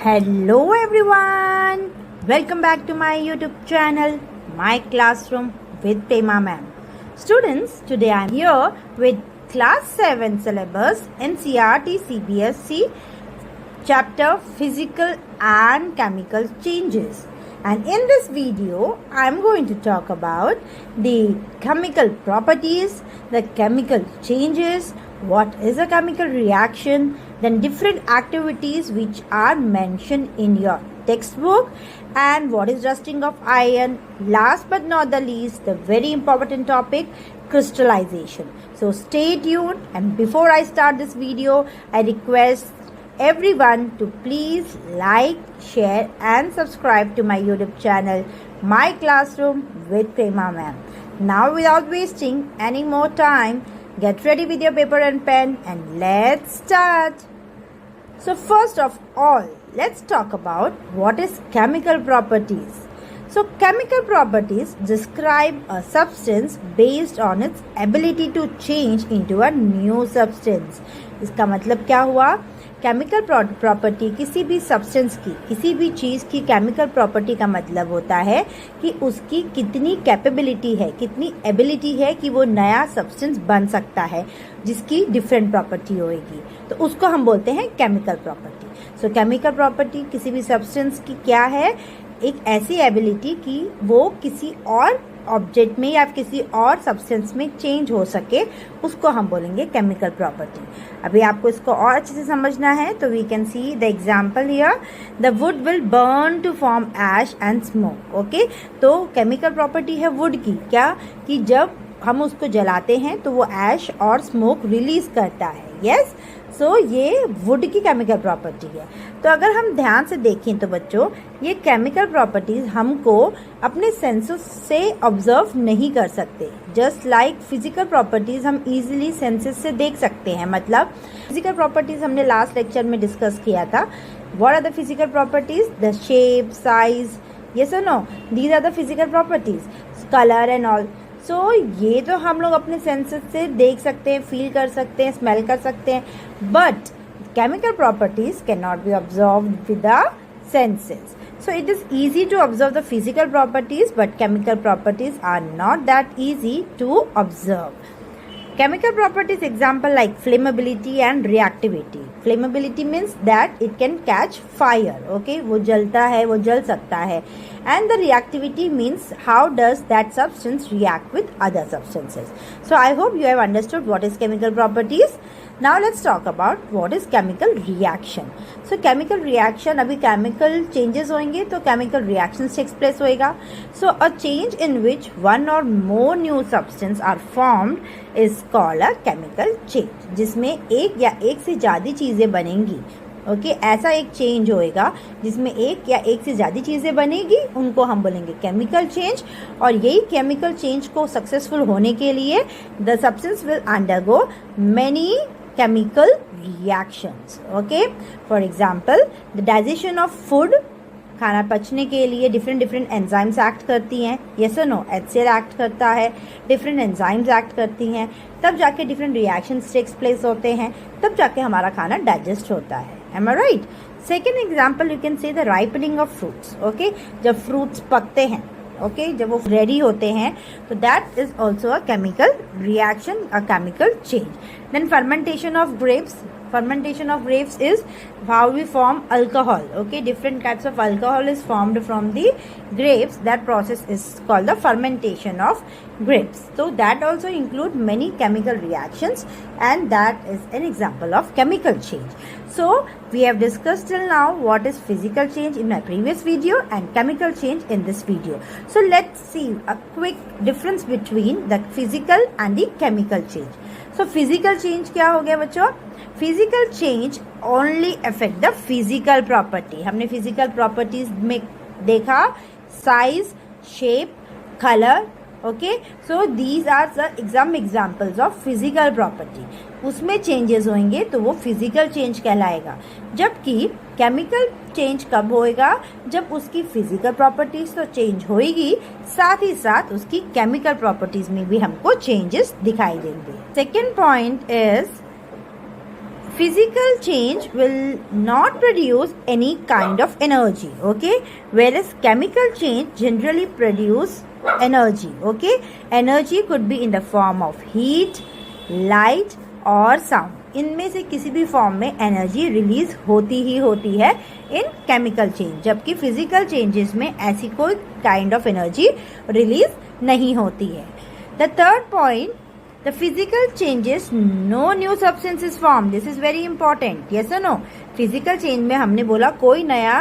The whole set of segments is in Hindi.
Hello everyone, welcome back to my YouTube channel, My Classroom with Prema Ma'am. Students, today I am here with Class 7 syllabus NCERT CBSE chapter Physical and Chemical Changes. And in this video, I am going to talk about the chemical properties, the chemical changes, what is a chemical reaction, then different activities which are mentioned in your textbook, and what is rusting of iron. Last but not the least, the very important topic, crystallization. So stay tuned, and before I start this video, I request everyone to please like, share and subscribe to my YouTube channel, My Classroom with Prema Ma'am. Now without wasting any more time, get ready with your paper and pen and let's start. So first of all, let's talk about what is chemical properties. So chemical properties describe a substance based on its ability to change into a new substance. इसका मतलब क्या हुआ? केमिकल प्रॉपर्टी किसी भी सब्सटेंस की, किसी भी चीज़ की केमिकल प्रॉपर्टी का मतलब होता है कि उसकी कितनी कैपेबिलिटी है, कितनी एबिलिटी है कि वो नया सब्सटेंस बन सकता है जिसकी डिफरेंट प्रॉपर्टी होएगी, तो उसको हम बोलते हैं केमिकल प्रॉपर्टी. सो केमिकल प्रॉपर्टी किसी भी सब्सटेंस की क्या है? एक ऐसी एबिलिटी कि वो किसी और ऑब्जेक्ट में या किसी और सब्सटेंस में चेंज हो सके, उसको हम बोलेंगे केमिकल प्रॉपर्टी. अभी आपको इसको और अच्छे से समझना है तो we can see the example here. The wood will burn to form ash and smoke. Okay, तो केमिकल प्रॉपर्टी है वुड की क्या, कि जब हम उसको जलाते हैं तो वो ऐश और स्मोक रिलीज करता है. यस, सो ये वुड की केमिकल प्रॉपर्टी है. तो अगर हम ध्यान से देखें तो बच्चों, ये केमिकल प्रॉपर्टीज हमको अपने सेंसेस से ऑब्जर्व नहीं कर सकते. जस्ट लाइक फिजिकल प्रॉपर्टीज हम इजीली सेंसेस से देख सकते हैं. मतलब फिजिकल प्रॉपर्टीज हमने लास्ट लेक्चर में डिस्कस किया था. What are the physical properties? The shape, size, yes और no, these are the physical properties. Colour and all. So ये तो हम लोग अपने सेंसेस से देख सकते हैं, फील कर सकते हैं, स्मेल कर सकते हैं. But chemical properties cannot be observed with the senses. So it is easy to observe the physical properties, but chemical properties are not that easy to observe. Chemical properties example like flammability and reactivity. Flammability means that it can catch fire. Okay, वो जलता है, वो जल सकता है. And the reactivity means how does that substance react with other substances. So I hope you have understood what is chemical properties. Now let's talk about what is chemical reaction. So chemical reaction, अभी chemical changes होंगे तो chemical reactions takes place होएगा. So a change in which one or more new substance are formed is called a chemical change. जिसमें एक या एक से ज़्यादा चीज़ें बनेंगी. ओके, ऐसा एक चेंज होएगा जिसमें एक या एक से ज़्यादा चीज़ें बनेगी, उनको हम बोलेंगे केमिकल चेंज. और यही केमिकल चेंज को सक्सेसफुल होने के लिए the substance will undergo many chemical reactions. Okay, for example, the digestion of food, खाना पचने के लिए डिफरेंट एंजाइम्स एक्ट करती हैं. यस और नो, HCl एक्ट करता है, डिफरेंट एंजाइम्स एक्ट करती हैं, तब जाके डिफरेंट रिएक्शंस टेक्स प्लेस होते हैं, तब जाके हमारा खाना डाइजेस्ट होता है. Am I right? Second example you can say the ripening of fruits. Okay, जब फ्रूट्स पकते हैं, ओके, जब वो रेडी होते हैं तो that is also a chemical reaction, a chemical change. Then fermentation of grapes. Fermentation of grapes is how we form alcohol. Okay, different types of alcohol is formed from the grapes. That process is called the fermentation of grapes. So that also include many chemical reactions, and that is an example of chemical change. So we have discussed till now what is physical change in my previous video and chemical change in this video. So let's see a quick difference between the physical and the chemical change. So physical change क्या हो गया बच्चों? Physical change only affect the physical property. हमने फिजिकल प्रॉपर्टीज में देखा size, shape, colour. Okay, so these are the examples of physical property. उसमें चेंजेस होंगे तो वो फिजिकल चेंज कहलाएगा. जबकि केमिकल चेंज कब होएगा? जब उसकी फिजिकल प्रॉपर्टीज तो चेंज होएगी, साथ ही साथ उसकी केमिकल प्रॉपर्टीज में भी हमको चेंजेस दिखाई देंगे. Second point is physical change will not produce any kind of energy, okay, whereas chemical change generally produce energy, okay. Energy could be in the form of heat, light or sound. इनमें से किसी भी फॉर्म में एनर्जी रिलीज होती ही होती है इन केमिकल चेंज, जबकि फिजिकल चेंजेस में ऐसी कोई काइंड ऑफ एनर्जी रिलीज नहीं होती है. The third point, the physical changes, no new substance is formed. This is very important. Yes or no? Physical change में हमने बोला कोई नया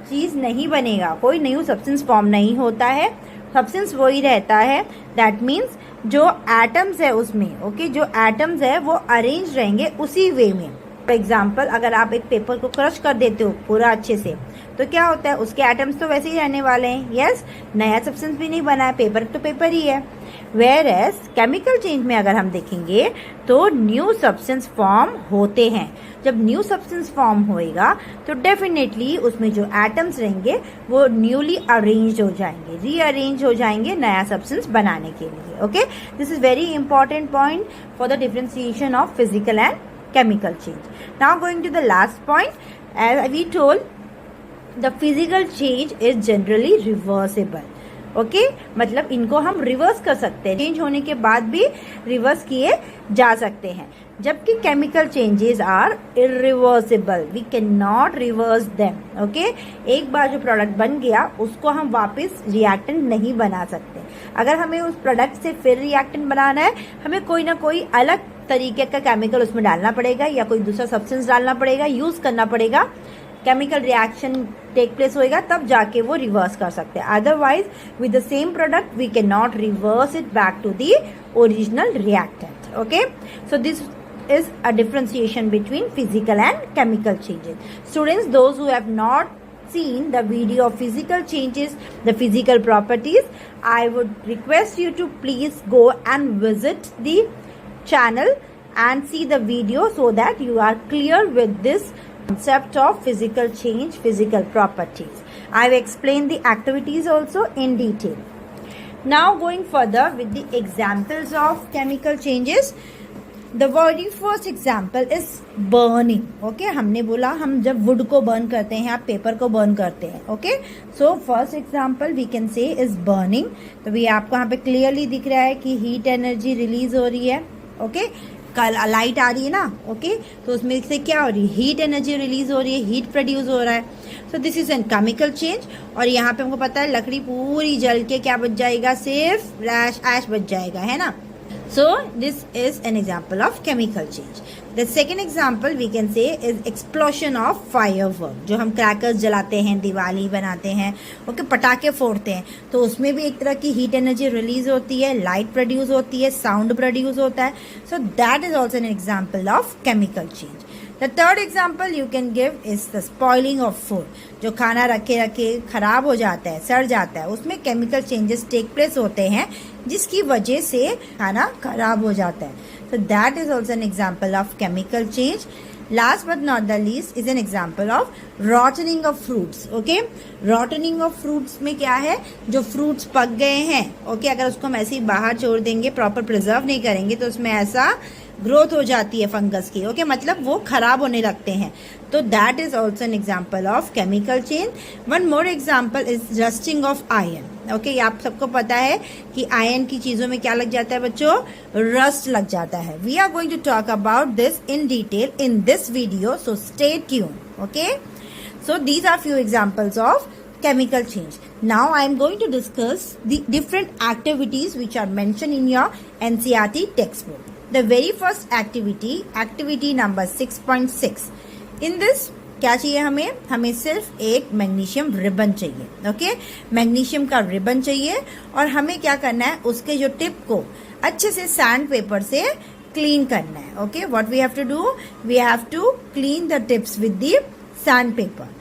चीज नहीं बनेगा, कोई न्यू सब्सटेंस फॉर्म नहीं होता है, सब्सटेंस वही रहता है. दैट मीन्स जो एटम्स है उसमें, ओके, जो एटम्स है वो अरेंज रहेंगे उसी वे में. फॉर एग्जाम्पल, अगर आप एक पेपर को क्रश कर देते हो पूरा अच्छे से, तो क्या होता है, उसके एटम्स तो वैसे ही रहने वाले हैं. यस, नया सब्सटेंस भी नहीं बना है, पेपर तो पेपर ही है. वेयर एज केमिकल चेंज में अगर हम देखेंगे तो न्यू सब्सटेंस फॉर्म होते हैं. जब न्यू सब्सटेंस फॉर्म होएगा तो डेफिनेटली उसमें जो एटम्स रहेंगे वो न्यूली अरेंज हो जाएंगे, रीअरेंज हो जाएंगे नया सब्सटेंस बनाने के लिए. Okay, this is very important point for the differentiation of physical and chemical change. Now going to the last point, as we told, the physical change is generally reversible. Okay, मतलब इनको हम रिवर्स कर सकते हैं, चेंज होने के बाद भी रिवर्स किए जा सकते हैं, जबकि chemical changes are irreversible, we can not reverse them. Okay, एक बार जो प्रोडक्ट बन गया उसको हम वापस रिएक्टेंट नहीं बना सकते. अगर हमें उस प्रोडक्ट से फिर रिएक्टेंट बनाना है, हमें कोई ना कोई अलग तरीके का केमिकल उसमें डालना पड़ेगा या कोई दूसरा सब्सटेंस डालना पड़ेगा, यूज करना पड़ेगा, केमिकल रिएक्शन टेक प्लेस होएगा, तब जाके वो रिवर्स कर सकते हैं. Otherwise with the same product we can not reverse it back to the original reactant. Okay, so this is a differentiation between physical and chemical changes. Students, those who have not seen the video of physical changes, the physical properties, I would request you to please go and visit the channel and see the video so that you are clear with this concept of physical change, physical properties. I have explained the activities also in detail. Now going further with the examples of chemical changes. The very first example is burning. Okay, हमने बोला हम जब wood को burn करते हैं या पेपर को burn करते हैं. Okay, so first example we can say is burning. तो ये आपको यहाँ पे clearly दिख रहा है कि heat energy release हो रही है. Okay, कल लाइट आ रही है ना. ओके, तो उसमें से क्या हो रही है, हीट एनर्जी रिलीज हो रही है, हीट प्रोड्यूस हो रहा है. So this is an chemical change. और यहाँ पे हमको पता है लकड़ी पूरी जल के क्या बच जाएगा, सिर्फ ऐश बच जाएगा, है ना. So this is an example of chemical change. The second example we can say is explosion of firework. जो हम क्रैकर्स जलाते हैं, दिवाली बनाते हैं, ओके, पटाखे फोड़ते हैं, तो उसमें भी एक तरह की हीट एनर्जी रिलीज होती है, लाइट प्रोड्यूस होती है, साउंड प्रोड्यूस होता है. So that is also an example of chemical change. The third example you can give is the spoiling of food. जो खाना रखे रखे खराब हो जाता है, सड़ जाता है, उसमें केमिकल चेंजेस टेक प्लेस होते हैं जिसकी वजह से खाना खराब हो जाता है. So that is also an example of chemical change. Last but not the least is an example of rotting of fruits. Okay, rotting of fruits में क्या है, जो fruits पक गए हैं, okay, अगर उसको हम ऐसे ही बाहर छोड़ देंगे, प्रॉपर प्रिजर्व नहीं करेंगे, तो उसमें ऐसा ग्रोथ हो जाती है फंगस की. ओके, मतलब वो खराब होने लगते हैं. तो that is also an example of chemical change. One more example is rusting of iron. Okay, आप सबको पता है कि आयरन की चीजों में क्या लग जाता है बच्चों, रस्ट लग जाता है. We are going to talk about this in detail in this video, so stay tune. Okay, so these are few examples of chemical change. Now I am going to discuss the different activities which are mentioned in your NCERT textbook. The very first activity number 6.6. In this क्या चाहिए हमें सिर्फ एक मैग्नीशियम रिबन चाहिए. ओके, मैग्नीशियम का रिबन चाहिए और हमें क्या करना है, उसके जो टिप को अच्छे से सैंड पेपर से क्लीन करना है. Okay, what we have to do, we have to clean the tips with the sand paper.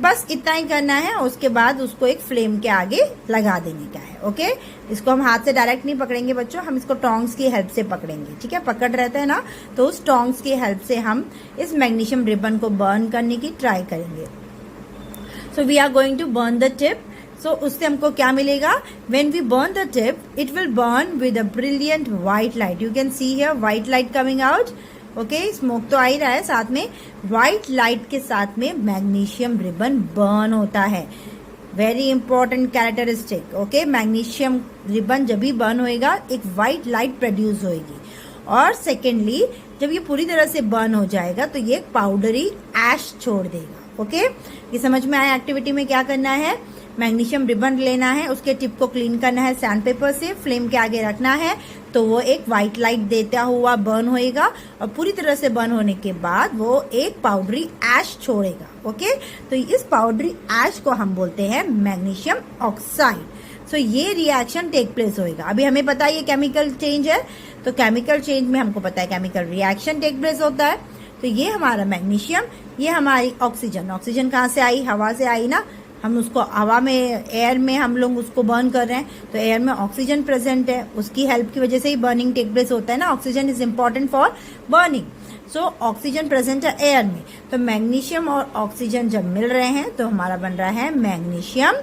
बस इतना ही करना है. उसके बाद उसको एक फ्लेम के आगे लगा देने का है. ओके, इसको हम हाथ से डायरेक्ट नहीं पकड़ेंगे बच्चों, हम इसको टोंग्स की हेल्प से पकड़ेंगे. ठीक है, पकड़ रहता है ना, तो उस टोंग्स की हेल्प से हम इस मैग्नीशियम रिबन को बर्न करने की ट्राई करेंगे. So we are going to burn the tip. So उससे हमको क्या मिलेगा, when we burn the tip it will burn with a brilliant white light. You can see here white light coming out. Okay, smoke तो आ ही रहा है, साथ में व्हाइट लाइट के साथ में मैग्नीशियम रिबन बर्न होता है। Very important characteristic. Okay, magnesium ribbon जब भी बर्न होएगा एक व्हाइट लाइट प्रोड्यूस होएगी, और सेकेंडली जब ये पूरी तरह से बर्न हो जाएगा तो ये पाउडरी ऐश छोड़ देगा। ओके, ये समझ में आया एक्टिविटी में क्या करना है। मैग्नीशियम रिबन लेना है, उसके टिप को क्लीन करना है सैंड पेपर से, फ्लेम के आगे रखना है तो वो एक व्हाइट लाइट देता हुआ बर्न होएगा, और पूरी तरह से बर्न होने के बाद वो एक पाउडरी ऐश छोड़ेगा। ओके, तो इस पाउडरी ऐश को हम बोलते हैं मैग्नीशियम ऑक्साइड। सो ये रिएक्शन टेक प्लेस होएगा। अभी हमें पता है ये केमिकल चेंज है, तो केमिकल चेंज में हमको पता है केमिकल रिएक्शन टेक प्लेस होता है। तो ये हमारा मैग्नीशियम, ये हमारी ऑक्सीजन। ऑक्सीजन कहाँ से आई? हवा से आई ना। हम उसको हवा में, एयर में हम लोग उसको बर्न कर रहे हैं, तो एयर में ऑक्सीजन प्रेजेंट है, उसकी हेल्प की वजह से ही बर्निंग टेक प्लेस होता है ना। Oxygen is important for burning. So oxygen present है एयर में, तो मैग्नीशियम और ऑक्सीजन जब मिल रहे हैं तो हमारा बन रहा है मैग्नीशियम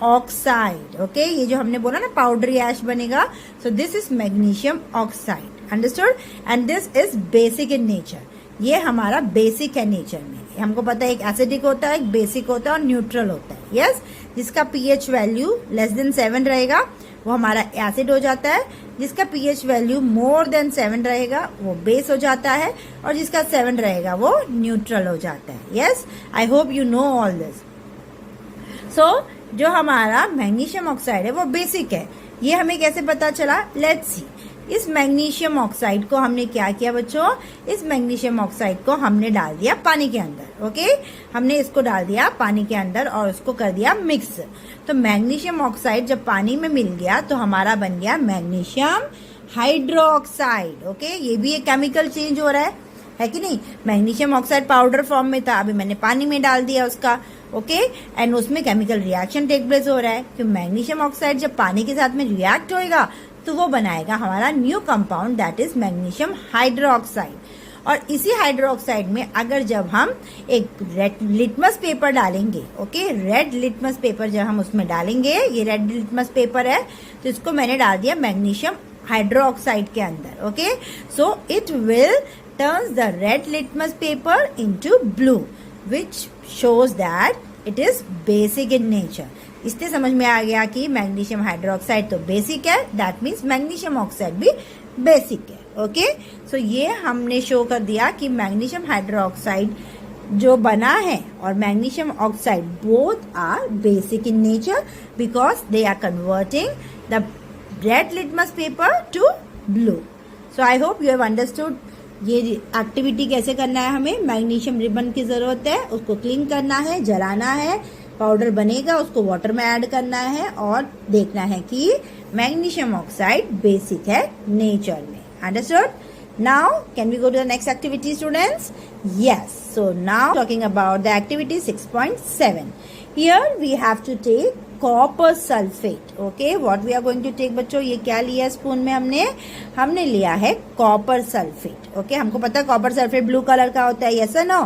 ऑक्साइड। ओके, ये जो हमने बोला ना पाउडरी ऐश बनेगा, so this is magnesium oxide. Understood? And this is basic in nature. ये हमारा बेसिक है नेचर में। हमको पता है एक एसिडिक होता है, एक बेसिक होता है और न्यूट्रल होता है। यस, जिसका पीएच वैल्यू लेस देन 7 रहेगा वो हमारा एसिड हो जाता है, जिसका पीएच वैल्यू मोर देन 7 रहेगा वो बेस हो जाता है, और जिसका 7 रहेगा वो न्यूट्रल हो जाता है। Yes, I hope you know all this. So जो हमारा मैग्नीशियम ऑक्साइड है वो बेसिक है। ये हमें कैसे पता चला? Let's see. इस मैग्नीशियम ऑक्साइड को हमने क्या किया बच्चों? इस मैग्नीशियम ऑक्साइड को हमने डाल दिया पानी के अंदर। ओके, हमने इसको डाल दिया पानी के अंदर और उसको कर दिया मिक्स। तो मैग्नीशियम ऑक्साइड जब पानी में मिल गया तो हमारा बन गया मैग्नीशियम हाइड्रोक्साइड। ओके, ये भी एक केमिकल चेंज हो रहा है कि नहीं? मैग्नीशियम ऑक्साइड पाउडर फॉर्म में था, अभी मैंने पानी में डाल दिया उसका। ओके, एंड उसमें केमिकल रिएक्शन टेक प्लेस हो रहा है कि मैग्नीशियम ऑक्साइड जब पानी के साथ में रिएक्ट होएगा तो वो बनाएगा हमारा new compound that is magnesium hydroxide. और इसी हाइड्रोक्साइड में अगर जब हम एक रेड लिटमस पेपर डालेंगे, ओके, रेड लिटमस पेपर जब हम उसमें डालेंगे, ये रेड लिटमस पेपर है, तो इसको मैंने डाल दिया मैग्नीशियम हाइड्रोक्साइड के अंदर। Okay, so it will turns the red litmus paper into blue which shows that it is basic in nature. इससे समझ में आ गया कि मैग्नीशियम हाइड्रोक्साइड तो बेसिक है, दैट मीन्स मैग्नीशियम ऑक्साइड भी बेसिक है। ओके, सो ये हमने शो कर दिया कि मैग्नीशियम हाइड्रोक्साइड जो बना है और magnesium oxide both are basic in nature because they are converting the red litmus paper to blue. So I hope you have understood ये एक्टिविटी कैसे करना है। हमें मैग्नीशियम रिबन की जरूरत है, उसको क्लीन करना है, जलाना है, पाउडर बनेगा, उसको वाटर में ऐड करना है और देखना है कि मैग्नीशियम ऑक्साइड बेसिक है नेचर में। Understood? Now can we go to the next activity students? Yes, so now talking about the activity 6.7. Here we have to take copper sulphate. Okay, what we are going to take बच्चों? ये क्या लिया स्पून में? हमने लिया है कॉपर सल्फेट। ओके, हमको पता है कॉपर सल्फेट ब्लू कलर का होता है। यस और नो?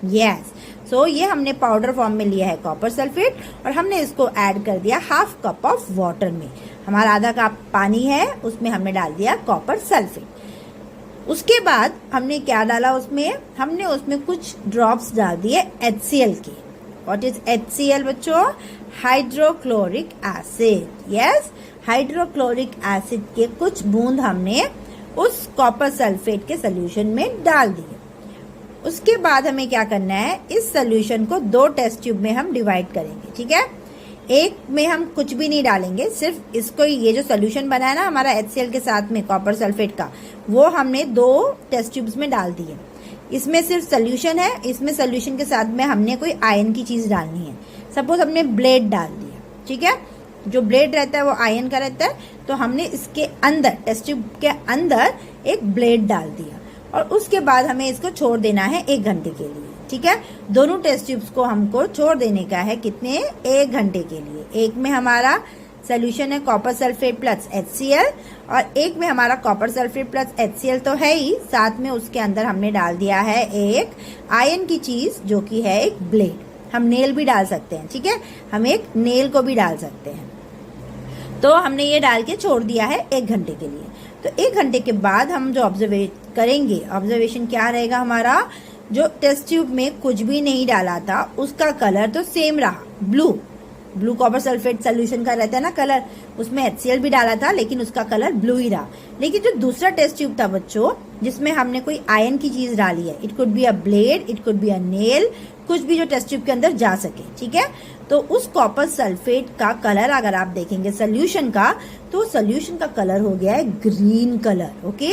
यस। सो ये हमने पाउडर फॉर्म में लिया है कॉपर सल्फेट और हमने इसको ऐड कर दिया हाफ कप ऑफ वाटर में। हमारा आधा कप पानी है, उसमें हमने डाल दिया कॉपर सल्फेट। उसके बाद हमने क्या डाला उसमें? हमने उसमें कुछ ड्रॉप्स डाल दिए HCl के। व्हाट इज HCl बच्चों? Hydrochloric acid. Yes, hydrochloric acid के कुछ बूंद हमने उस कॉपर सल्फेट के सोल्यूशन में डाल दिए। उसके बाद हमें क्या करना है? इस सोल्यूशन को 2 टेस्ट ट्यूब में हम डिवाइड करेंगे। ठीक है, एक में हम कुछ भी नहीं डालेंगे, सिर्फ इसको, ये जो सोल्यूशन बना है ना हमारा HCl के साथ में कॉपर सल्फेट का, वो हमने 2 टेस्ट ट्यूब्स में डाल दिए। इसमें सिर्फ सोल्यूशन है, इसमें सोल्यूशन के साथ में हमने कोई आयन की चीज डालनी है। सपोज हमने ब्लेड डाल दिया। ठीक है, जो ब्लेड रहता है वो आयन का रहता है, तो हमने इसके अंदर, टेस्ट ट्यूब के अंदर एक ब्लेड डाल दिया और उसके बाद हमें इसको छोड़ देना है 1 घंटे के लिए। ठीक है, दोनों टेस्ट ट्यूब्स को हमको छोड़ देने का है कितने? 1 घंटे के लिए। एक में हमारा सोल्यूशन है कॉपर सल्फेट प्लस HCl और एक में हमारा कॉपर सल्फेट प्लस HCl तो है ही, साथ में उसके अंदर हमने डाल दिया है एक आयन की चीज जो कि है एक ब्लेड। हम नेल भी डाल सकते हैं। ठीक है, हम एक नेल को भी डाल सकते हैं। तो हमने ये डाल के छोड़ दिया है 1 घंटे के लिए। तो 1 घंटे के बाद हम जो करेंगे, ऑब्जर्वेशन क्या रहेगा हमारा, जो टेस्ट ट्यूब में कुछ भी नहीं डाला था उसका कलर तो सेम रहा, ब्लू कॉपर सल्फेट सोल्यूशन का रहता है ना कलर, उसमें HCl भी डाला था लेकिन उसका कलर ब्लू ही रहा। लेकिन जो दूसरा टेस्ट ट्यूब था बच्चों, जिसमें हमने कोई आयन की चीज डाली है, it could be a blade, it could be a nail, कुछ भी जो टेस्ट ट्यूब के अंदर जा सके, ठीक है। तो उस कॉपर सल्फेट का कलर अगर आप देखेंगे सोल्यूशन का, तो सोल्यूशन का कलर हो गया है green colour. Okay,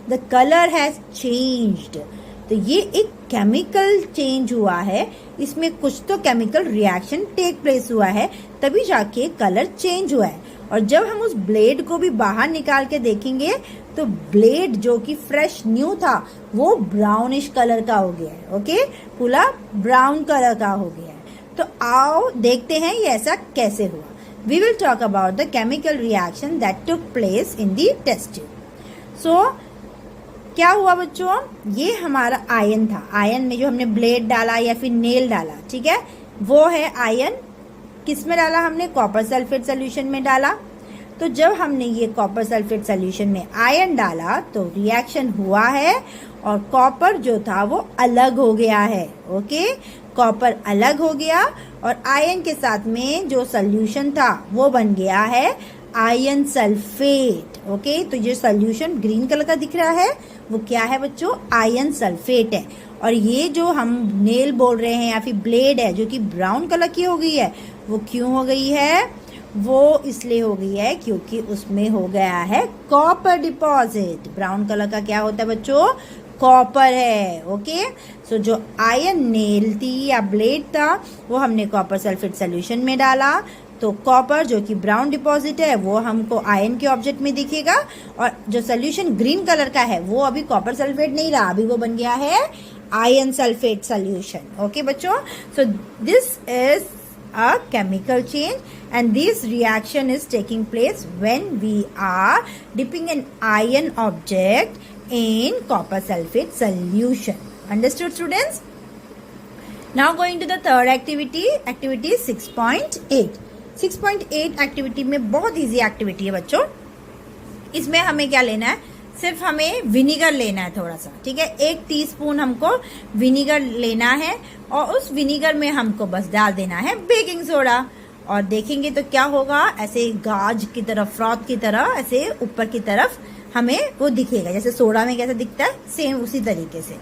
the colour has changed. तो ये एक केमिकल चेंज हुआ है, इसमें कुछ तो केमिकल रिएक्शन टेक प्लेस हुआ है, तभी जाके कलर चेंज हुआ है। और जब हम उस ब्लेड को भी बाहर निकाल के देखेंगे तो ब्लेड जो कि फ्रेश न्यू था वो ब्राउनिश कलर का हो गया है। ओके, पूरा ब्राउन कलर का हो गया है। तो आओ देखते हैं ये ऐसा कैसे हुआ। We will talk about the chemical reaction that took place in the test tube. So क्या हुआ बच्चों, ये हमारा आयन था, आयन में जो हमने ब्लेड डाला या फिर नेल डाला, ठीक है, वो है आयन। किस में डाला हमने, कॉपर सल्फेट सोल्यूशन में डाला। तो जब हमने ये कॉपर सल्फेट सोल्यूशन में आयन डाला तो रिएक्शन हुआ है और कॉपर जो था वो अलग हो गया है। ओके, कॉपर अलग हो गया और आयन के साथ में जो सोल्यूशन था वो बन गया है आयन सल्फेट। ओके, तो ये सोल्यूशन ग्रीन कलर का दिख रहा है वो क्या है बच्चों, आयन सल्फेट है। और ये जो हम नेल बोल रहे हैं या फिर ब्लेड है जो कि ब्राउन कलर की हो गई है, वो क्यों हो गई है, वो इसलिए हो गई है क्योंकि उसमें हो गया है कॉपर डिपॉजिट। ब्राउन कलर का क्या होता है बच्चों, कॉपर है। ओके, सो जो आयन नेल थी या ब्लेड था वो हमने कॉपर सल्फेट सोल्यूशन में डाला, तो कॉपर जो कि ब्राउन डिपॉजिट है वो हमको आयन के ऑब्जेक्ट में दिखेगा, और जो सोल्यूशन ग्रीन कलर का है वो अभी कॉपर सल्फेट नहीं रहा, अभी वो बन गया है आयन सल्फेट सोल्यूशन। ओके बच्चों, so this is a chemical change and this reaction is taking place when we are dipping an iron object in copper sulfate solution. Understood students? Now going to the third activity, activity 6.8. 6.8 activity में बहुत इजी एक्टिविटी है बच्चों। इसमें हमें क्या लेना है, सिर्फ हमें विनीगर लेना है थोड़ा सा, ठीक है। 1 टीस्पून हमको विनीगर लेना है और उस विनीगर में हमको बस डाल देना है बेकिंग सोडा, और देखेंगे तो क्या होगा, ऐसे गाज की तरह, फ्रॉथ की तरह ऐसे ऊपर की तरफ हमें वो दिखेगा, जैसे सोडा में कैसे दिखता है सेम उसी तरीके से।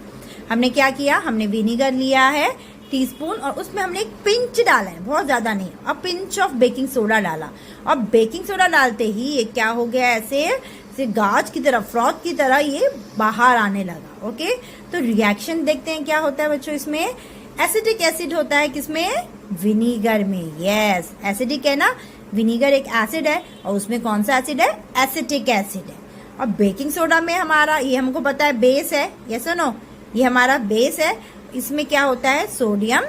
हमने क्या किया, हमने विनीगर लिया है टीस्पून और उसमें हमने एक पिंच डाला है, बहुत ज्यादा नहीं, और पिंच ऑफ बेकिंग सोडा डाला। और बेकिंग सोडा डालते ही ये क्या हो गया, ऐसे गाज की तरह, फ्रॉथ की तरह ये बाहर आने लगा। ओके, तो रिएक्शन देखते हैं क्या होता है बच्चों। इसमें एसिटिक एसिड होता है, किसमें, विनीगर में। यस, एसिडिक है ना, विनीगर एक एसिड है और उसमें कौन सा एसिड है, एसिटिक एसिड है। और बेकिंग सोडा में हमारा, ये हमको पता है बेस है, यस और नो, ये हमारा बेस है। इसमें क्या होता है, सोडियम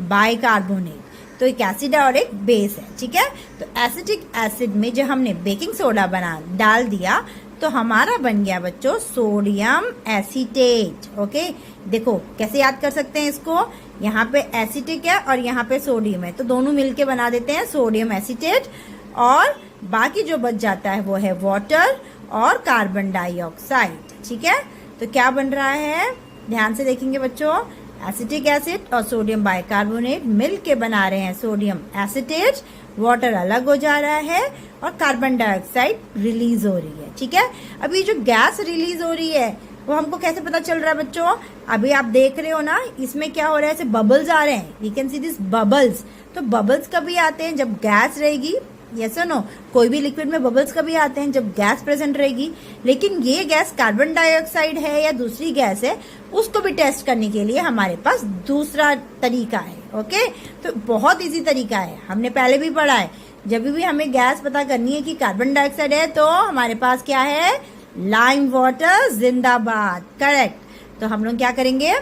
बाइकार्बोनेट, तो एक एसिड है और एक बेस है, ठीक है। तो एसिटिक एसिड में जब हमने बेकिंग सोडा डाल दिया तो हमारा बन गया बच्चों सोडियम एसीटेट। ओके, देखो कैसे याद कर सकते हैं इसको, यहाँ पे एसिटिक है और यहाँ पे सोडियम है, तो दोनों मिलके बना देते हैं सोडियम एसीटेट, और बाकी जो बच जाता है वो है वाटर और कार्बन डाइऑक्साइड, ठीक है। तो क्या बन रहा है, ध्यान से देखेंगे बच्चों, एसिटिक एसिड और सोडियम बाइकार्बोनेट मिलके बना रहे हैं सोडियम एसीटेट, वाटर अलग हो जा रहा है और कार्बन डाइऑक्साइड रिलीज हो रही है, ठीक है। अभी जो गैस रिलीज हो रही है वो हमको कैसे पता चल रहा है बच्चों, अभी आप देख रहे हो ना, इसमें क्या हो रहा है, ऐसे बबल्स आ रहे हैं, you can see this bubbles. तो बबल्स कभी आते हैं जब गैस रहेगी, यस और नो, कोई भी लिक्विड में बबल्स कभी आते हैं जब गैस प्रेजेंट रहेगी। लेकिन ये गैस कार्बन डाइऑक्साइड है या दूसरी गैस है, उसको भी टेस्ट करने के लिए हमारे पास दूसरा तरीका है। ओके, तो बहुत इजी तरीका है, हमने पहले भी पढ़ा है। जब भी हमें गैस पता करनी है कि कार्बन डाइऑक्साइड है तो हमारे पास क्या है, लाइम वाटर जिंदाबाद, करेक्ट। तो हम लोग क्या करेंगे,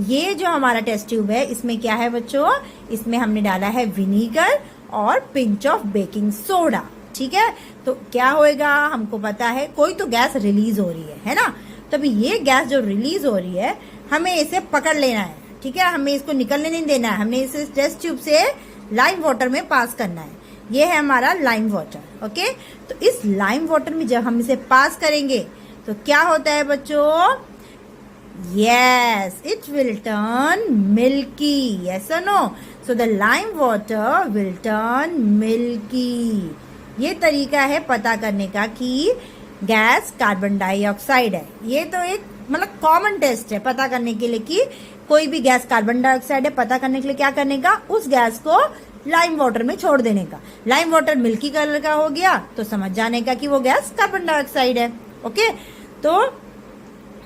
ये जो हमारा टेस्ट ट्यूब है इसमें क्या है बच्चों, इसमें हमने डाला है विनीगर और पिंच ऑफ बेकिंग सोडा, ठीक है। तो क्या होएगा, हमको पता है कोई तो गैस रिलीज हो रही है ना। तभी ये गैस जो रिलीज हो रही है हमें इसे पकड़ लेना है, ठीक है, हमें इसको निकलने नहीं देना है, हमने इसे टेस्ट ट्यूब से लाइम वाटर में पास करना है। ये है हमारा लाइम वाटर। ओके, तो इस लाइम वाटर में जब हम इसे पास करेंगे तो क्या होता है बच्चों, Yes, it will turn milky. Yes or no? So the lime water will turn milky. ये तरीका है पता करने का कि गैस कार्बन डाइऑक्साइड है. ये तो एक मतलब कॉमन टेस्ट है पता करने के लिए कि कोई भी गैस कार्बन डाइऑक्साइड है. पता करने के लिए क्या करने का, उस गैस को लाइम वाटर में छोड़ देने का. लाइम वाटर मिल्की कलर का हो गया तो समझ जाने का कि वो गैस कार्बन डाइऑक्साइड है. ओके, तो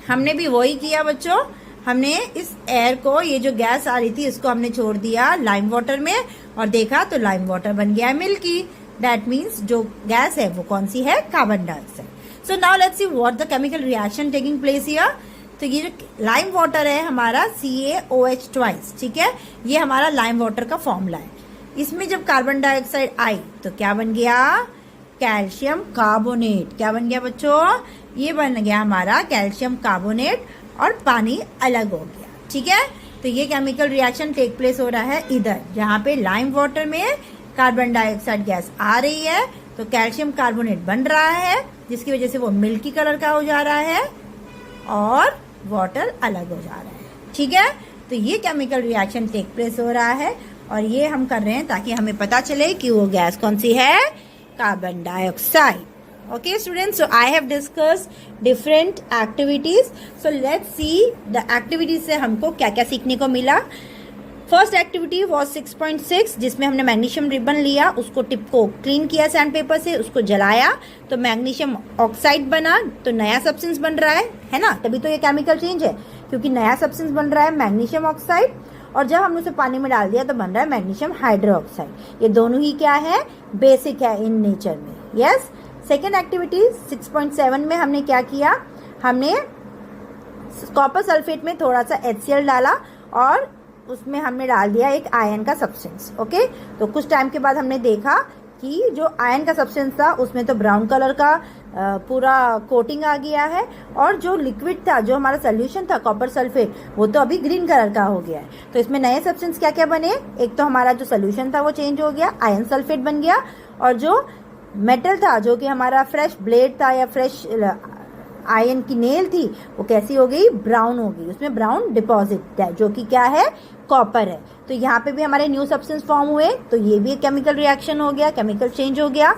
हमने भी वही किया बच्चों. हमने इस एयर को, ये जो गैस आ रही थी इसको हमने छोड़ दिया लाइम वाटर में और देखा तो लाइम वाटर बन गया मिल्की. दैट मीन्स जो गैस है वो कौन सी है, carbon dioxide. So now let's see what the chemical reaction taking place here. तो ये जो लाइम वाटर है हमारा CaOH ट्वाइस, ठीक है, ये हमारा लाइम वाटर का फॉर्मूला है. इसमें जब कार्बन डाइऑक्साइड आई तो क्या बन गया, कैल्शियम कार्बोनेट. क्या बन गया बच्चों, ये बन गया हमारा कैल्शियम कार्बोनेट और पानी अलग हो गया. ठीक है, तो ये केमिकल रिएक्शन टेक प्लेस हो रहा है इधर, जहाँ पे लाइम वाटर में कार्बन डाइऑक्साइड गैस आ रही है तो कैल्शियम कार्बोनेट बन रहा है, जिसकी वजह से वो मिल्की कलर का हो जा रहा है और वाटर अलग हो जा रहा है. ठीक है, तो ये केमिकल रिएक्शन टेक प्लेस हो रहा है और ये हम कर रहे हैं ताकि हमें पता चले कि वो गैस कौन सी है, carbon dioxide. Okay students, so I have discussed different activities. So let's see the activities से हमको क्या क्या सीखने को मिला. फर्स्ट एक्टिविटी वॉज 6.6 जिसमें हमने मैग्नीशियम रिबन लिया, उसको टिप को क्लीन किया सैंड पेपर से, उसको जलाया तो मैग्नीशियम ऑक्साइड बना, तो नया सब्सटेंस बन रहा है ना. तभी तो ये केमिकल चेंज है, क्योंकि नया सब्सटेंस बन रहा है मैग्नीशियम ऑक्साइड, और जब हमने उसे पानी में डाल दिया तो बन रहा है मैग्नीशियम हाइड्रोक्साइड. ये दोनों ही क्या है, बेसिक है इन नेचर में. यस. सेकेंड एक्टिविटी 6.7 में हमने क्या किया, हमने कॉपर सल्फेट में थोड़ा सा HCl डाला और उसमें हमने डाल दिया एक आयन का सब्सटेंस. ओके, तो कुछ टाइम के बाद हमने देखा कि जो आयन का सब्सटेंस था उसमें तो ब्राउन कलर का पूरा कोटिंग आ गया है, और जो लिक्विड था, जो हमारा सोल्यूशन था कॉपर सल्फेट, वो तो अभी ग्रीन कलर का हो गया है. तो इसमें नए सब्सटेंस क्या क्या बने, एक तो हमारा जो सोल्यूशन था वो चेंज हो गया, आयन सल्फेट बन गया, और जो मेटल था जो कि हमारा फ्रेश ब्लेड था या फ्रेश आयन की नेल थी वो कैसी हो गई, ब्राउन हो गई. उसमें ब्राउन डिपॉजिट है जो कि क्या है, कॉपर है. तो यहाँ पे भी हमारे न्यू सब्सटेंस फॉर्म हुए, तो ये भी एक केमिकल रिएक्शन हो गया, केमिकल चेंज हो गया.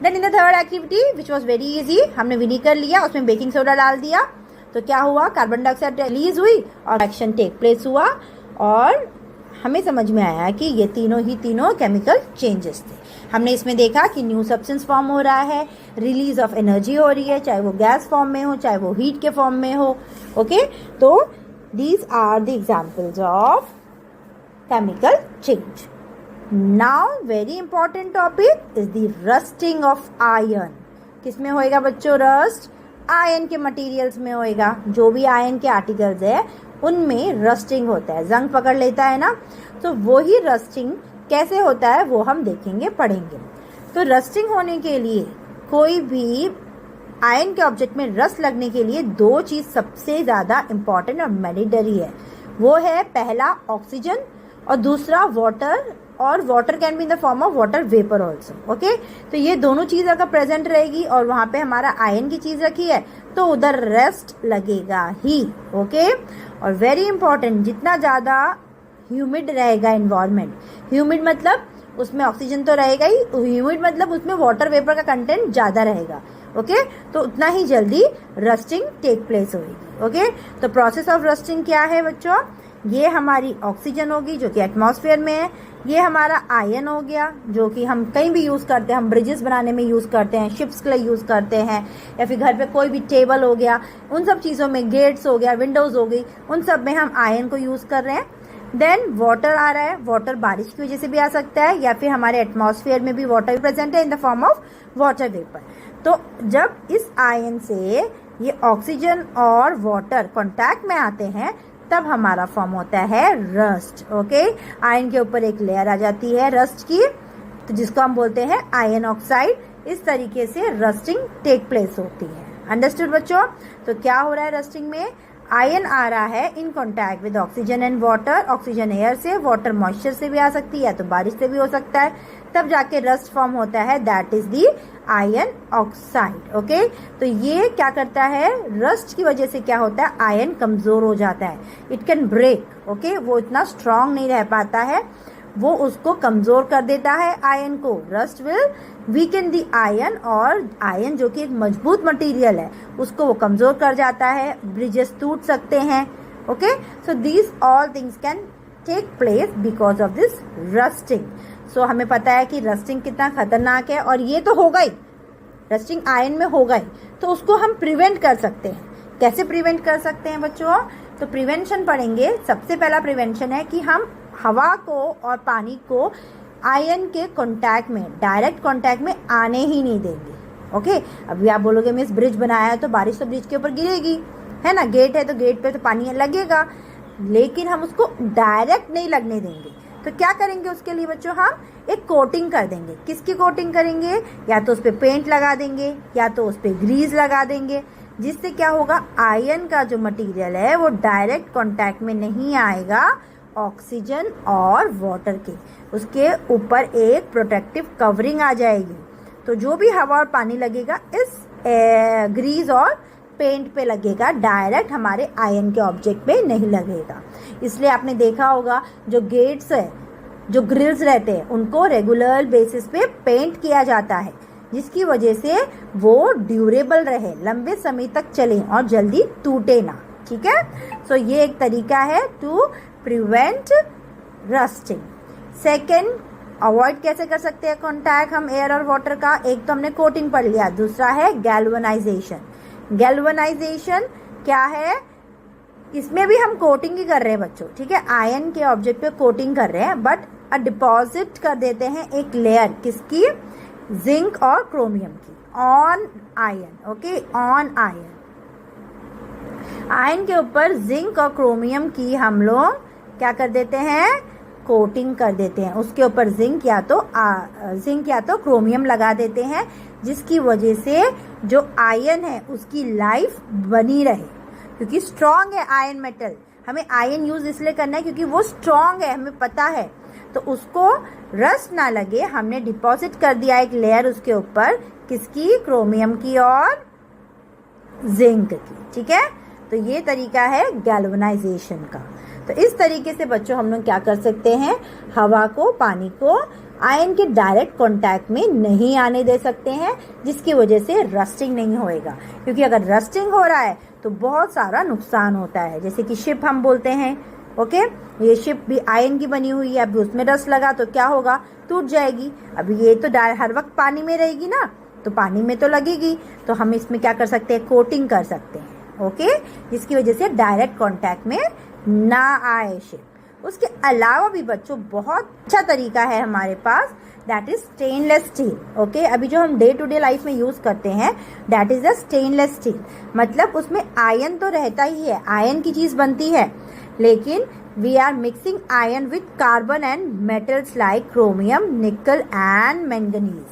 Then in the third activity which was very easy, हमने विनीगर लिया, उसमें बेकिंग सोडा डाल दिया, तो क्या हुआ, कार्बन डाइऑक्साइड रिलीज हुई और रिएक्शन टेक प्लेस हुआ, और हमें समझ में आया कि ये तीनों केमिकल चेंजेस थे. हमने इसमें देखा कि न्यू सब्सटेंस फॉर्म हो रहा है, रिलीज ऑफ एनर्जी हो रही है, चाहे वो गैस फॉर्म में हो चाहे वो हीट के फॉर्म में हो. ओके, तो these are the examples of chemical change. Now very important topic is the rusting of iron. किसमें होएगा बच्चों रस्ट, आयन के मटेरियल्स में होएगा. जो भी आयन के आर्टिकल्स है उनमें रस्टिंग होता है, जंग पकड़ लेता है ना, तो वही रस्टिंग कैसे होता है वो हम देखेंगे, पढ़ेंगे. तो रस्टिंग होने के लिए, कोई भी आयन के ऑब्जेक्ट में रस्ट लगने के लिए दो चीज सबसे ज्यादा इंपॉर्टेंट और मैंडेटरी है. वो है पहला ऑक्सीजन और दूसरा वाटर, और water can be in the form of water vapour also. Okay, तो ये दोनों चीज अगर प्रेजेंट रहेगी और वहां पे हमारा आयन की चीज रखी है तो उधर रेस्ट लगेगा ही. ओके, और वेरी इंपॉर्टेंट, जितना ज्यादा ह्यूमिड रहेगा इन्वायरमेंट, ह्यूमिड मतलब उसमें ऑक्सीजन तो रहेगा ही, ह्यूमिड मतलब उसमें वाटर वेपर का कंटेंट ज्यादा रहेगा. ओके, तो उतना ही जल्दी रस्टिंग टेक प्लेस होगी. ओके, तो प्रोसेस ऑफ रस्टिंग क्या है बच्चों, ये हमारी ऑक्सीजन होगी जो कि एटमॉस्फेयर में है, ये हमारा आयन हो गया जो कि हम कहीं भी यूज करते हैं, हम ब्रिजेस बनाने में यूज करते हैं, शिप्स के लिए यूज करते हैं, या फिर घर पे कोई भी टेबल हो गया, उन सब चीजों में, गेट्स हो गया, विंडोज हो गई, उन सब में हम आयन को यूज कर रहे हैं. देन वाटर आ रहा है, वाटर बारिश की वजह से भी आ सकता है, या फिर हमारे एटमॉस्फेयर में भी वाटर प्रेजेंट है in the form of water vapour. तो जब इस आयन से ये ऑक्सीजन और वाटर कांटेक्ट में आते हैं तब हमारा फॉर्म होता है रस्ट. ओके, आयन के ऊपर एक लेयर आ जाती है रस्ट की, तो जिसको हम बोलते हैं आयन ऑक्साइड. इस तरीके से रस्टिंग टेक प्लेस होती है. अंडरस्टूड बच्चों. तो क्या हो रहा है रस्टिंग में, आयन आ रहा है in contact with oxygen and water, oxygen air से, वाटर मॉइस्चर से भी आ सकती है, या तो बारिश से भी हो सकता है, तब जाके रस्ट फॉर्म होता है, that is the ion oxide. Okay, तो ये क्या करता है, रस्ट की वजह से क्या होता है, आयन कमजोर हो जाता है, इट कैन ब्रेक। ओके, वो इतना स्ट्रांग नहीं रह पाता है, वो उसको कमजोर कर देता है आयन को। Rust will weaken the ion, और आयन जो कि एक मजबूत मटेरियल है उसको वो कमजोर कर जाता है, ब्रिजेस टूट सकते हैं। Okay, so these all things can take place because of this rusting. So हमें पता है कि रस्टिंग कितना खतरनाक है, और ये तो होगा ही, रस्टिंग आयन में होगा ही, तो उसको हम प्रिवेंट कर सकते हैं। कैसे प्रिवेंट कर सकते हैं बच्चों, तो प्रिवेंशन पढ़ेंगे। सबसे पहला प्रिवेंशन है कि हम हवा को और पानी को आयन के कांटेक्ट में, डायरेक्ट कांटेक्ट में आने ही नहीं देंगे। ओके, अभी आप बोलोगे मिस ब्रिज बनाया है तो बारिश तो ब्रिज के ऊपर गिरेगी, है ना, गेट है तो गेट पे तो पानी लगेगा, लेकिन हम उसको डायरेक्ट नहीं लगने देंगे। तो क्या करेंगे उसके लिए बच्चों, हम एक कोटिंग कर देंगे। किसकी कोटिंग करेंगे, या तो उस पर पेंट लगा देंगे या तो उस पर ग्रीस लगा देंगे, जिससे क्या होगा, आयन का जो मटेरियल है वो डायरेक्ट कांटेक्ट में नहीं आएगा ऑक्सीजन और वाटर के, उसके ऊपर एक प्रोटेक्टिव कवरिंग आ जाएगी। तो जो भी हवा और पानी लगेगा इस ग्रीस और पेंट पे लगेगा, डायरेक्ट हमारे आयन के ऑब्जेक्ट पे नहीं लगेगा। इसलिए आपने देखा होगा जो गेट्स है, जो ग्रिल्स रहते हैं, उनको रेगुलर बेसिस पे पेंट किया जाता है, जिसकी वजह से वो ड्यूरेबल रहे, लंबे समय तक चले और जल्दी टूटे ना। ठीक है, सो ये एक तरीका है to prevent rusting. Second, avoid कैसे कर सकते हैं कॉन्टैक्ट हम एयर और वाटर का, एक तो हमने कोटिंग पढ़ लिया, दूसरा है गैल्वेनाइजेशन। गैल्वेनाइजेशन क्या है, इसमें भी हम कोटिंग ही कर रहे हैं बच्चों। ठीक है, आयन के ऑब्जेक्ट पे कोटिंग कर रहे हैं, बट डिपॉजिट कर देते हैं एक लेयर, किसकी, जिंक और क्रोमियम की, on ion. Okay, on ion, ion के ऊपर जिंक और क्रोमियम की हम लोग क्या कर देते हैं, कोटिंग कर देते हैं। उसके ऊपर जिंक या तो क्रोमियम लगा देते हैं, जिसकी वजह से जो आयन है उसकी लाइफ बनी रहे, क्योंकि स्ट्रांग है आयन मेटल। हमें आयन यूज इसलिए करना है क्योंकि वो स्ट्रांग है, हमें पता है, तो उसको रस्ट ना लगे, हमने डिपॉजिट कर दिया एक लेयर उसके ऊपर, किसकी, क्रोमियम की और जिंक की। ठीक है, तो ये तरीका है गैल्वेनाइजेशन का। तो इस तरीके से बच्चों हम लोग क्या कर सकते हैं, हवा को, पानी को आयन के डायरेक्ट कांटेक्ट में नहीं आने दे सकते हैं, जिसकी वजह से रस्टिंग नहीं होएगा। क्योंकि अगर रस्टिंग हो रहा है तो बहुत सारा नुकसान होता है, जैसे कि शिप हम बोलते हैं। ओके, ये शिप भी आयन की बनी हुई है, अभी उसमें रस्ट लगा तो क्या होगा, टूट जाएगी। अभी ये तो हर वक्त पानी में रहेगी ना, तो पानी में तो लगेगी, तो हम इसमें क्या कर सकते हैं, कोटिंग कर सकते हैं। ओके, जिसकी वजह से डायरेक्ट कांटेक्ट में ना आए शिप। उसके अलावा भी बच्चों बहुत अच्छा तरीका है हमारे पास, that is stainless steel. Okay, अभी जो हम डे टू डे लाइफ में यूज करते हैं that is a stainless steel, मतलब उसमें आयन तो रहता ही है, आयन की चीज बनती है, लेकिन we are mixing iron with carbon and metals like chromium, nickel and manganese.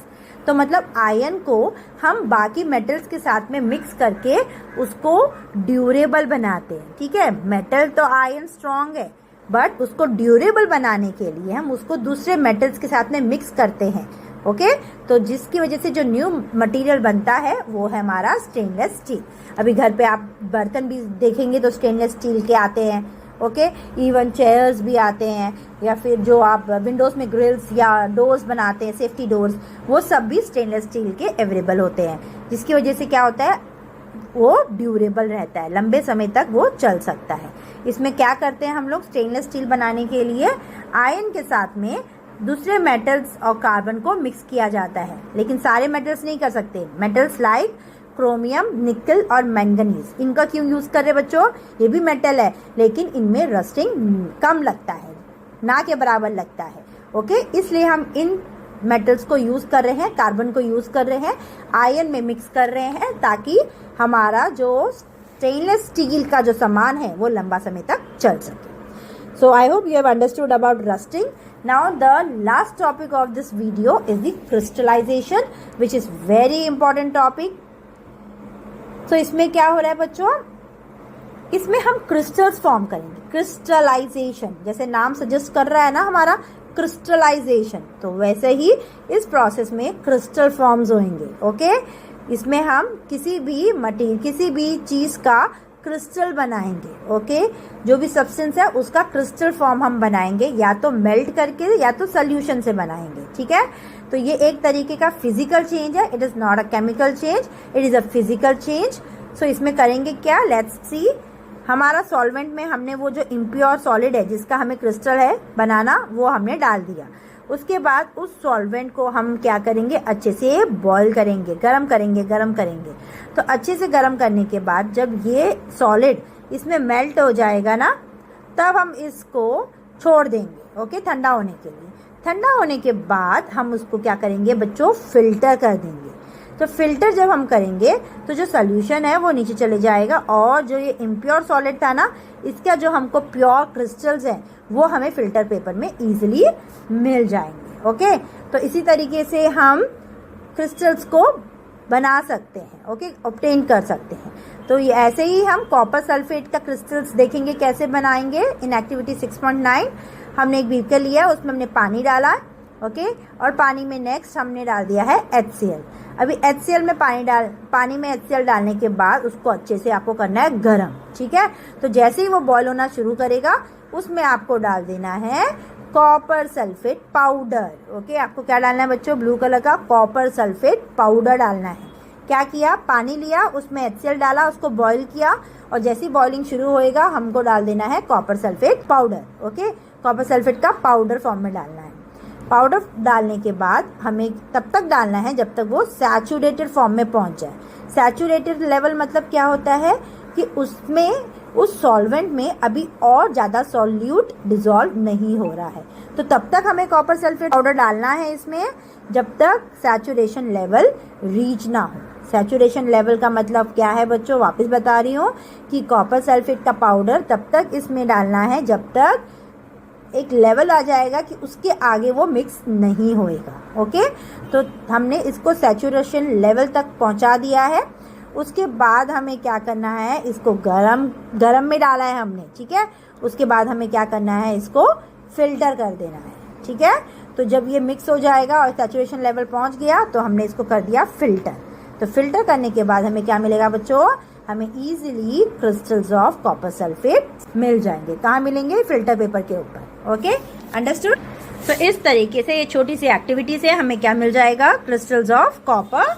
तो मतलब आयन को हम बाकी मेटल्स के साथ में मिक्स करके उसको ड्यूरेबल बनाते हैं। ठीक है, मेटल तो आयन स्ट्रांग है, बट उसको ड्यूरेबल बनाने के लिए हम उसको दूसरे मेटल्स के साथ में मिक्स करते हैं। ओके, तो जिसकी वजह से जो न्यू मटेरियल बनता है वो है हमारा स्टेनलेस स्टील। अभी घर पे आप बर्तन भी देखेंगे तो स्टेनलेस स्टील के आते हैं। ओके, इवन चेयर्स भी आते हैं, या फिर जो आप विंडोज में ग्रिल्स या डोर्स बनाते हैं, सेफ्टी डोर्स, वो सब भी स्टेनलेस स्टील के अवेलेबल होते हैं, जिसकी वजह से क्या होता है, वो ड्यूरेबल रहता है, लंबे समय तक वो चल सकता है। इसमें क्या करते हैं हम लोग, स्टेनलेस स्टील बनाने के लिए आयन के साथ में दूसरे मेटल्स और कार्बन को मिक्स किया जाता है, लेकिन सारे मेटल्स नहीं कर सकते। मेटल्स लाइक क्रोमियम, निकल और मैंगनीज, इनका क्यों यूज कर रहे बच्चों, ये भी मेटल है, लेकिन इनमें रस्टिंग कम लगता है, ना के बराबर लगता है। ओके, इसलिए हम इन मेटल्स को यूज कर रहे हैं, कार्बन को यूज कर रहे हैं, आयन में मिक्स कर रहे हैं, ताकि हमारा जो स्टेनलेस स्टील का जो सामान है वो लंबा समय तक चल सके। So I hope you have understood about rusting. Now the last topic of this video is the crystallization, which is very important topic. So इसमें क्या हो रहा है बच्चों, इसमें हम क्रिस्टल्स फॉर्म करेंगे, क्रिस्टलाइजेशन, जैसे नाम सजेस्ट कर रहा है ना हमारा क्रिस्टलाइजेशन, तो वैसे ही इस प्रोसेस में क्रिस्टल फॉर्म्स होंगे। ओके, इसमें हम किसी भी चीज़ का क्रिस्टल बनाएंगे। ओके, जो भी सब्सटेंस है उसका क्रिस्टल फॉर्म हम बनाएंगे, या तो मेल्ट करके या तो सोल्यूशन से बनाएंगे। ठीक है, तो ये एक तरीके का फिजिकल चेंज है, it is not a chemical change, it is a physical change. So इसमें करेंगे क्या, लेट्स सी। हमारा सॉल्वेंट में हमने वो जो इम्प्योर सॉलिड है जिसका हमें क्रिस्टल है बनाना, वो हमने डाल दिया। उसके बाद उस सॉल्वेंट को हम क्या करेंगे, अच्छे से बॉईल करेंगे, गरम करेंगे। तो अच्छे से गरम करने के बाद जब ये सॉलिड इसमें मेल्ट हो जाएगा ना, तब हम इसको छोड़ देंगे। ओके, ठंडा होने के लिए। ठंडा होने के बाद हम उसको क्या करेंगे बच्चों, फिल्टर कर देंगे। तो फिल्टर जब हम करेंगे तो जो सोल्यूशन है वो नीचे चले जाएगा, और जो ये इम्प्योर सॉलिड था ना, इसका जो हमको प्योर क्रिस्टल्स हैं वो हमें फिल्टर पेपर में इजीली मिल जाएंगे। ओके, तो इसी तरीके से हम क्रिस्टल्स को बना सकते हैं। ओके, ऑब्टेन कर सकते हैं। तो ये ऐसे ही हम कॉपर सल्फेट का क्रिस्टल्स देखेंगे कैसे बनाएंगे। इन एक्टिविटी 6.9 हमने एक बीकर लिया, उसमें हमने पानी डाला। ओके, और पानी में नेक्स्ट हमने डाल दिया है HCl। अभी HCl में पानी में HCl डालने के बाद उसको अच्छे से आपको करना है गरम। ठीक है, तो जैसे ही वो बॉयल होना शुरू करेगा उसमें आपको डाल देना है कॉपर सल्फेट पाउडर। ओके, आपको क्या डालना है बच्चों, ब्लू कलर का कॉपर सल्फेट पाउडर डालना है। क्या किया, पानी लिया, उसमें HCl डाला, उसको बॉईल किया, और जैसी बॉइलिंग शुरू होएगा हमको डाल देना है copper sulphate powder. Okay, copper sulphate का पाउडर फॉर्म में डालना है। पाउडर डालने के बाद हमें तब तक डालना है जब तक वो सैचुरेटेड फॉर्म में पहुंच जाए। सैचुरेटेड लेवल मतलब क्या होता है कि उसमें उस सॉल्वेंट में अभी और ज़्यादा सॉल्यूट डिसॉल्व नहीं हो रहा है, तो तब तक हमें कॉपर सल्फेट पाउडर डालना है इसमें जब तक सैचुरेशन लेवल रीच ना हो। सैचुरेशन लेवल का मतलब क्या है बच्चों, वापस बता रही हूँ कि कॉपर सल्फेट का पाउडर तब तक इसमें डालना है जब तक एक लेवल आ जाएगा कि उसके आगे वो मिक्स नहीं होएगा। ओके, तो हमने इसको सैचुरेशन लेवल तक पहुंचा दिया है। उसके बाद हमें क्या करना है, इसको गरम में डाला है हमने। ठीक है, उसके बाद हमें क्या करना है, इसको फिल्टर कर देना है। ठीक है, तो जब ये मिक्स हो जाएगा और सैचुरेशन लेवल पहुंच गया तो हमने इसको कर दिया फिल्टर। तो फिल्टर करने के बाद हमें क्या मिलेगा बच्चों, हमें easily crystals of copper sulphate मिल जाएंगे। कहाँ मिलेंगे, फिल्टर पेपर के ऊपर। Okay, understood. तो इस तरीके से ये छोटी सी एक्टिविटी से हमें क्या मिल जाएगा, क्रिस्टल्स ऑफ कॉपर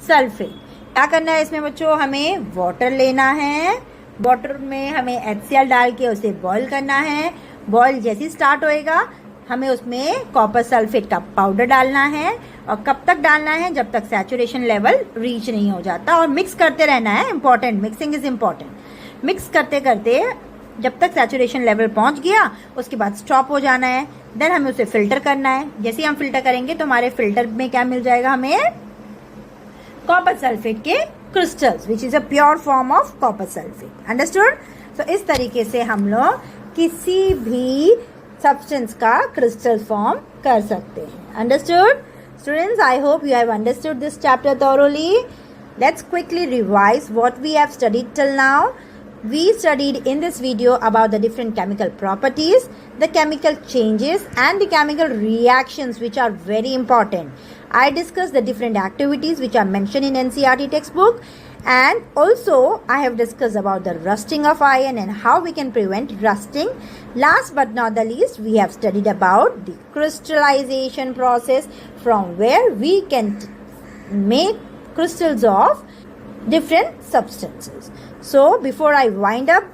सल्फेट। क्या करना है इसमें बच्चों, हमें वाटर लेना है, वाटर में हमें HCl डाल के उसे बॉईल करना है। बॉईल जैसे स्टार्ट होएगा हमें उसमें कॉपर सल्फेट का पाउडर डालना है, और कब तक डालना है, जब तक सैचुरेशन लेवल रीच नहीं हो जाता, और मिक्स करते रहना है। Important, mixing is important. Mix करते करते जब तक सैचुरेशन लेवल पहुंच गया उसके बाद स्टॉप हो जाना है। देन हमें उसे फिल्टर करना है। जैसे ही हम फिल्टर करेंगे तो हमारे फिल्टर में क्या मिल जाएगा, हमें कॉपर सल्फेट के crystals, which is a pure form of copper sulphate. Understood. तो इस तरीके से हम लोग किसी भी सब्सटेंस का क्रिस्टल फॉर्म कर सकते हैं। Understood students, I hope you have understood this chapter thoroughly. Let's quickly revise what we have studied till now. We studied in this video about the different chemical properties, the chemical changes and the chemical reactions, which are very important. I discussed the different activities which are mentioned in NCERT textbook, and also I have discussed about the rusting of iron and how we can prevent rusting. Last but not the least, we have studied about the crystallization process, from where we can make crystals of different substances. So before I wind up,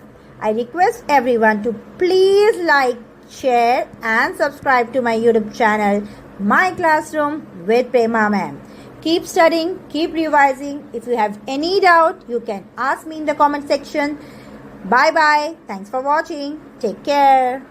I request everyone to please like, share and subscribe to my YouTube channel, My Classroom with Prema Ma'am. Keep studying, keep revising. If you have any doubt, you can ask me in the comment section. Bye bye. Thanks for watching. Take care.